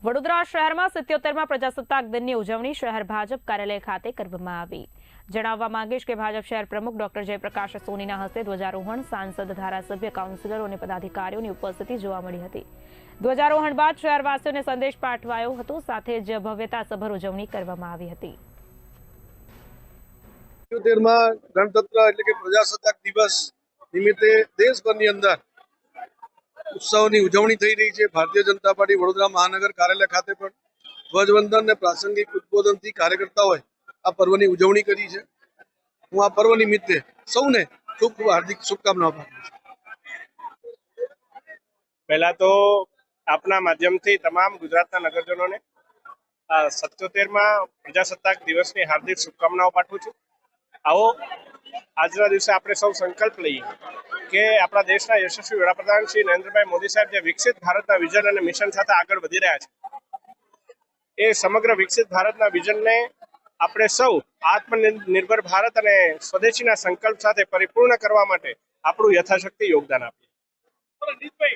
વડોદરા શહેરમાં 77મા પ્રજાસત્તાક દિનની ઉજવણી શહેર ભાજપ કાર્યાલય ખાતે કરવામાં આવી। જણાવવા માંગીશ કે ભાજપ શહેર પ્રમુખ ડોક્ટર જયપ્રકાશ સોનીના હસ્તે ધ્વજારોહણ, સાંસદ, ધારાસભ્ય, કાઉન્સિલરો અને પદાધિકારીઓની ઉપસ્થિતિ જોવા મળી હતી। ધ્વજારોહણ બાદ શહેરવાસીઓને સંદેશ પાઠવાયો હતો, સાથે જ ભવ્યતાસભર ઉજવણી કરવામાં આવી હતી। 77મા ગણતંત્ર એટલે કે પ્રજાસત્તાક દિવસ નિમિત્તે દેશભરની અંદર उत्सवની ઉજવણી થઈ રહી છે। ભારતીય જનતા પાર્ટી વડોદરા મહાનગર કાર્યાલય ખાતે પણ ધ્વજવંદન અને પ્રાસંગિક ઉદ્બોધનથી કાર્યકર્તાઓએ આ પર્વની ઉજવણી કરી છે। હું આ પર્વ નિમિત્તે સૌને ખૂબ ખૂબ હાર્દિક શુભકામનાઓ પાઠવું છું। પહેલા તો આપના માધ્યમથી તમામ ગુજરાતના નગરજનોને 77મા પ્રજાસત્તાક દિવસની હાર્દિક શુભકામનાઓ પાઠવું છું। આવો આજના દિવસે આપણે સૌ સંકલ્પ લઈએ કે આપણા દેશના યશસ્વી વડાપ્રધાન શ્રી નરેન્દ્રભાઈ મોદી સાહેબ જે વિકસિત ભારતના વિઝન અને મિશન સાથે આગળ વધી રહ્યા છે, એ સમગ્ર વિકસિત ભારતના વિઝનને આપણે સૌ આત્મનિર્ભર ભારત અને સ્વદેશીના સંકલ્પ સાથે પરિપૂર્ણ કરવા માટે આપણું યથાશક્તિ યોગદાન આપીએ।